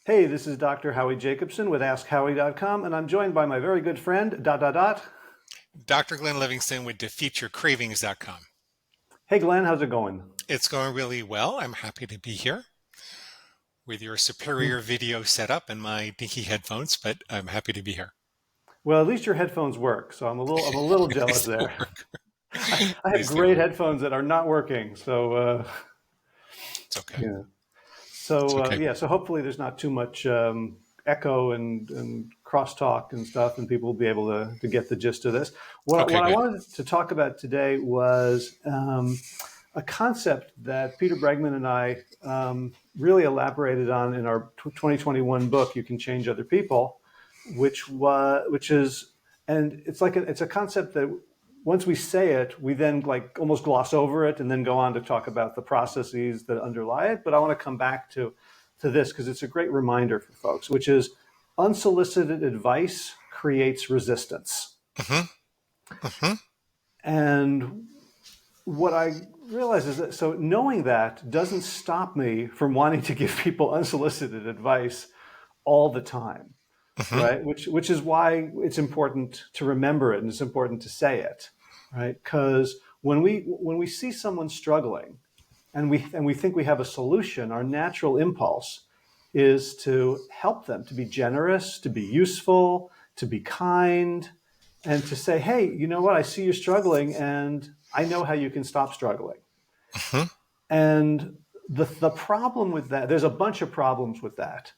Hey, this is Dr. Howie Jacobson with AskHowie.com, and I'm joined by my very good friend, ... Dr. Glenn Livingston with DefeatYourCravings.com. Hey, Glenn, how's it going? It's going really well. I'm happy to be here with your superior video setup and my dinky headphones, but I'm happy to be here. Well, at least your headphones work, so I'm a little They jealous still there. work. I They have still great work. headphones that are not working, so It's okay. yeah. It's So okay. yeah, so hopefully there's not too much echo and crosstalk and stuff, and people will be able to get the gist of this. Okay, What I good. wanted to talk about today was a concept that Peter Bregman and I really elaborated on in our 2021 book, "You Can Change Other People," which is, and it's like it's a concept that once we say it, we then like almost gloss over it and then go on to talk about the processes that underlie it. But I want to come back to this because it's a great reminder for folks, which is unsolicited advice creates resistance. Mm-hmm. Mm-hmm. And what I realize is that so knowing that doesn't stop me from wanting to give people unsolicited advice all the time, Mm-hmm. right? Which is why it's important to remember it and it's important to say it, right? Because when we see someone struggling and we think we have a solution, our natural impulse is to help them, to be generous, to be useful, to be kind, and to say, hey, you know what? I see you're struggling and I know how you can stop struggling. Mm-hmm. And the problem with that, there's a bunch of problems with that.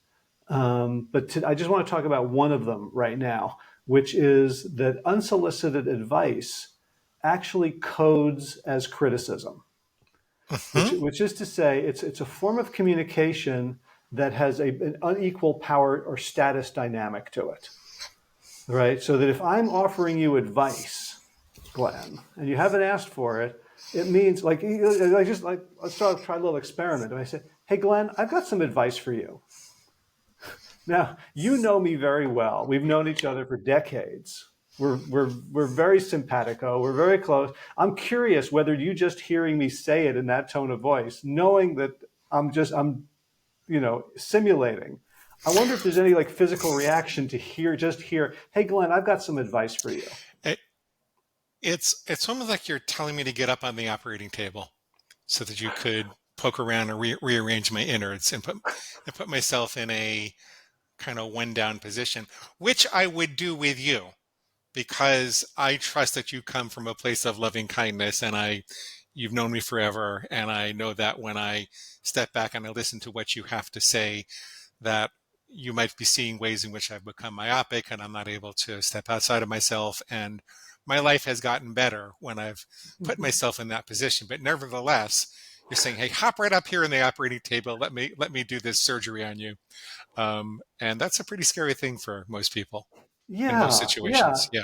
I just want to talk about one of them right now, which is that unsolicited advice actually codes as criticism, Mm-hmm. which is to say it's a form of communication that has an unequal power or status dynamic to it, right? So that if I'm offering you advice, Glenn, and you haven't asked for it, it means like I just like let's try a little experiment. And I say, hey, Glenn, I've got some advice for you. Now, you know me very well. We've known each other for decades. We're very simpatico. We're very close. I'm curious whether you just hearing me say it in that tone of voice, knowing that I'm simulating. I wonder if there's any like physical reaction to hear, hey Glenn, I've got some advice for you. It, it's almost like you're telling me to get up on the operating table so that you could poke around and rearrange my innards and put myself in a kind of one down position, which I would do with you because I trust that you come from a place of loving kindness and you've known me forever. And I know that when I step back and I listen to what you have to say, that you might be seeing ways in which I've become myopic and I'm not able to step outside of myself. And my life has gotten better when I've put myself in that position. But nevertheless, you're saying, hey, hop right up here in the operating table. Let me do this surgery on you. And that's a pretty scary thing for most people in most Yeah, yeah. situations. Yeah.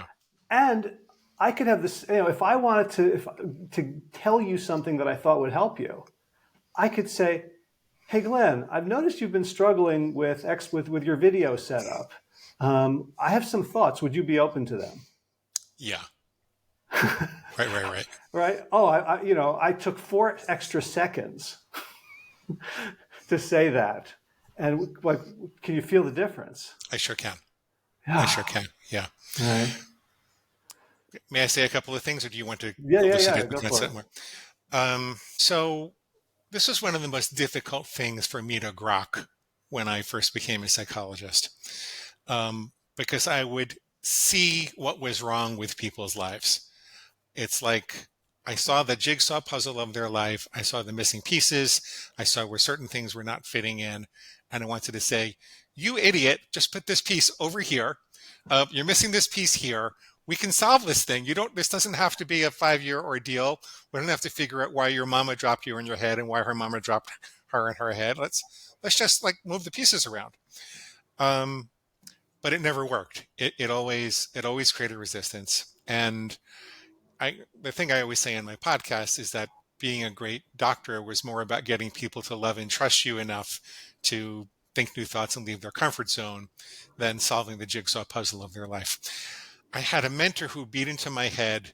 And I could have this, if I wanted to tell you something that I thought would help you, I could say, hey Glenn, I've noticed you've been struggling with your video setup. I have some thoughts. Would you be open to them? Yeah. Right, right, right. Right? Oh, I took 4 extra seconds to say that, and like, can you feel the difference? I sure can. I Yeah. sure can. Yeah. All right. May I say a couple of things, or do you want to Yeah, yeah, yeah. elucidate the Go for concept it. more? So this was one of the most difficult things for me to grok when I first became a psychologist, because I would see what was wrong with people's lives. It's like I saw the jigsaw puzzle of their life. I saw the missing pieces. I saw where certain things were not fitting in. And I wanted to say, you idiot, just put this piece over here. You're missing this piece here. We can solve this thing. This doesn't have to be a 5-year ordeal. We don't have to figure out why your mama dropped you in your head and why her mama dropped her in her head. Let's just like move the pieces around. Um, but it never worked. It always created resistance. And the thing I always say in my podcast is that being a great doctor was more about getting people to love and trust you enough to think new thoughts and leave their comfort zone than solving the jigsaw puzzle of their life. I had a mentor who beat into my head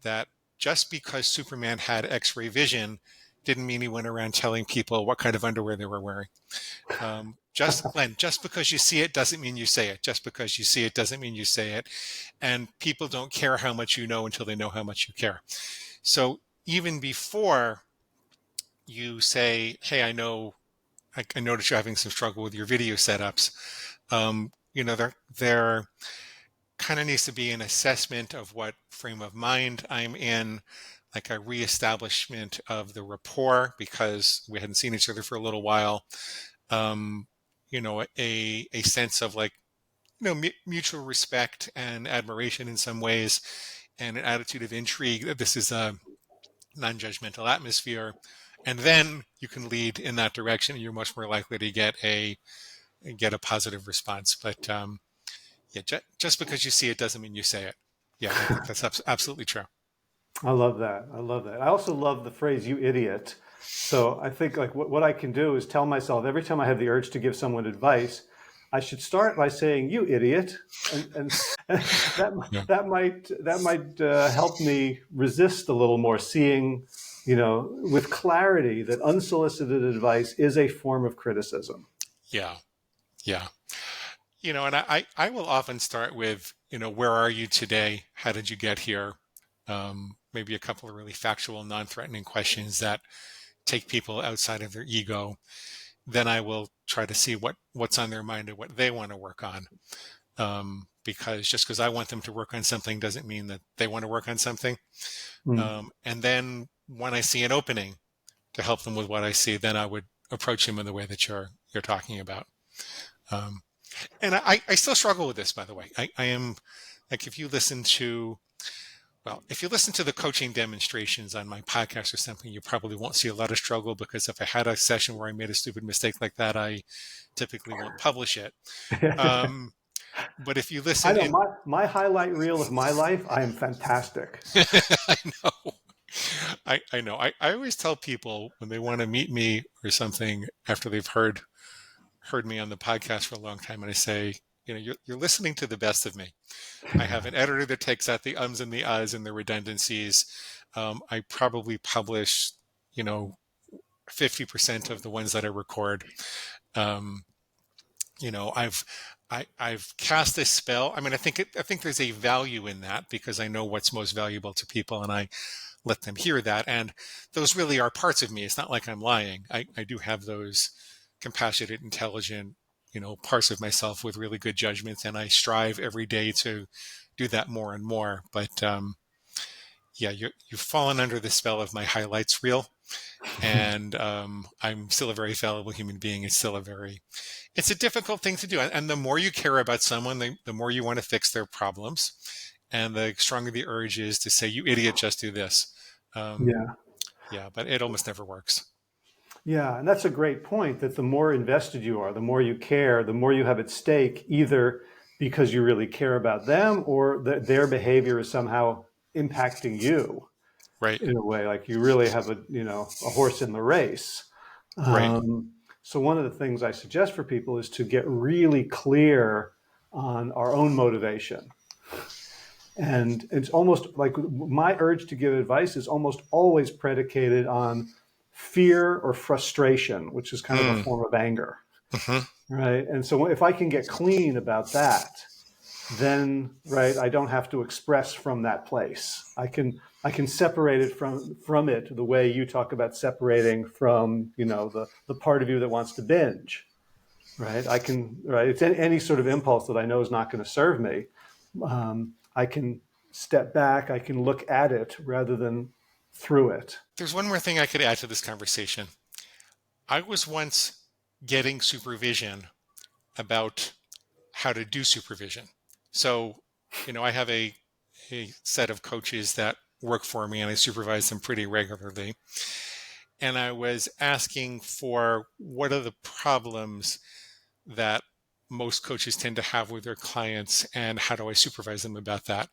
that just because Superman had X-ray vision didn't mean he went around telling people what kind of underwear they were wearing. Glenn, just because you see it doesn't mean you say it. Just because you see it doesn't mean you say it. And people don't care how much you know until they know how much you care. So even before you say, hey, I noticed you're having some struggle with your video setups. There kind of needs to be an assessment of what frame of mind I'm in, like a reestablishment of the rapport because we hadn't seen each other for a little while. Um, a sense of like, mutual respect and admiration in some ways, and an attitude of intrigue that this is a non-judgmental atmosphere. And then you can lead in that direction, and you're much more likely to get a positive response. But yeah, just because you see it doesn't mean you say it. Yeah, I think that's absolutely true. I love that. I love that. I also love the phrase "you idiot." So I think like what I can do is tell myself every time I have the urge to give someone advice, I should start by saying "you idiot," and that Yeah, that might help me resist a little more, seeing with clarity that unsolicited advice is a form of criticism. yeah, yeah. And I will often start with, where are you today? How did you get here? Maybe a couple of really factual, non-threatening questions that take people outside of their ego. Then I will try to see what's on their mind and what they want to work on. Because just because I want them to work on something doesn't mean that they want to work on something. Mm. And then when I see an opening to help them with what I see, then I would approach them in the way that you're talking about. Um, and I still struggle with this, by the way. I am like, if you listen to the coaching demonstrations on my podcast or something, you probably won't see a lot of struggle because if I had a session where I made a stupid mistake like that, I typically won't publish it. Um, but if you I listen know in, my highlight reel of my life. I am fantastic. I know, I know. I always tell people when they want to meet me or something after they've heard me on the podcast for a long time, and I say, you're listening to the best of me. I have an editor that takes out the ums and the ahs and the redundancies. I probably publish, 50% of the ones that I record. Um, you know, I've I've cast this spell. I mean, I think there's a value in that because I know what's most valuable to people, and I let them hear that. And those really are parts of me. It's not like I'm lying. I do have those compassionate, intelligent, parts of myself with really good judgments, and I strive every day to do that more and more. But yeah, you've fallen under the spell of my highlights reel, and I'm still a very fallible human being. It's a difficult thing to do. And the more you care about someone, the more you want to fix their problems, and the stronger the urge is to say, "You idiot, just do this." Um, Yeah. yeah, but it almost never works. Yeah, and that's a great point that the more invested you are, the more you care, the more you have at stake, either because you really care about them or that their behavior is somehow impacting you Right, in a way, like you really have a horse in the race. right. So one of the things I suggest for people is to get really clear on our own motivation. And it's almost like my urge to give advice is almost always predicated on fear or frustration, which is kind of a Mm, form of anger, hmm. right? And so if I can get clean about that, then right, I don't have to express from that place. I can separate it from it the way you talk about separating from the part of you that wants to binge, right? Right. It's any sort of impulse that I know is not going to serve me. I can step back. I can look at it rather than through it. There's one more thing I could add to this conversation. I was once getting supervision about how to do supervision. So, I have a set of coaches that work for me and I supervise them pretty regularly. And I was asking for what are the problems that most coaches tend to have with their clients and how do I supervise them about that?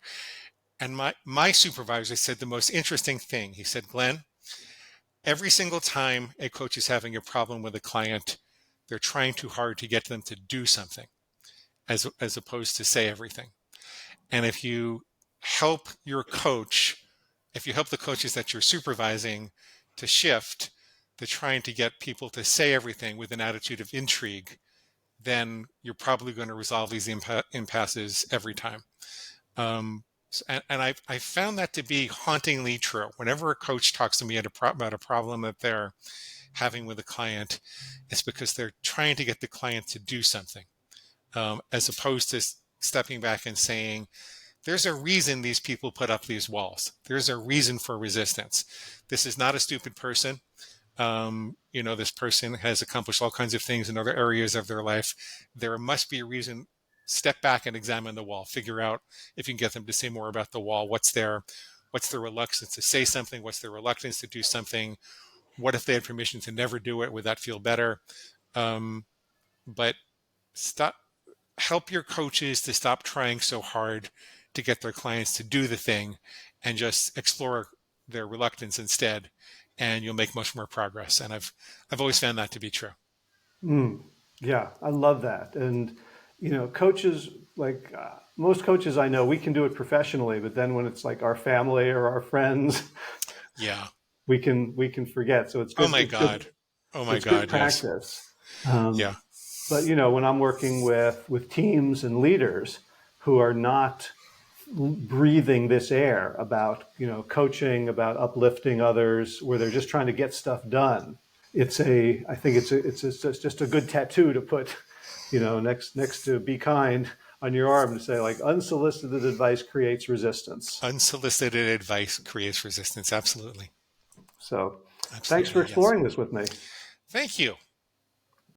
And my supervisor said the most interesting thing. He said, Glenn, every single time a coach is having a problem with a client, they're trying too hard to get them to do something as opposed to say everything. And help your coach, if you help the coaches that you're supervising to shift to trying to get people to say everything with an attitude of intrigue, then you're probably going to resolve these impasses every time. And I found that to be hauntingly true. Whenever a coach talks to me about a problem that they're having with a client, it's because they're trying to get the client to do something, as opposed to stepping back and saying, there's a reason these people put up these walls. There's a reason for resistance. This is not a stupid person. This person has accomplished all kinds of things in other areas of their life. There must be a reason. Step back and examine the wall. Figure out if you can get them to say more about the wall. What's their reluctance to say something? What's their reluctance to do something? What if they had permission to never do it? Would that feel better? But stop. Help your coaches to stop trying so hard to get their clients to do the thing, and just explore their reluctance instead, and you'll make much more progress. And I've always found that to be true. Yeah, I love that. And, coaches, like most coaches I know, we can do it professionally, but then when it's like our family or our friends, Yeah. we can forget. So it's Oh good. my It's good. God. Oh my It's good God. Yes. practice. Yeah. But when I'm working with teams and leaders who are not breathing this air about coaching, about uplifting others, where they're just trying to get stuff done, I think it's just a good tattoo to put next to be kind on your arm, to say, like, unsolicited advice creates resistance. Unsolicited advice creates resistance. Absolutely. So thanks for Absolutely. Yes. exploring this with me. Thank you.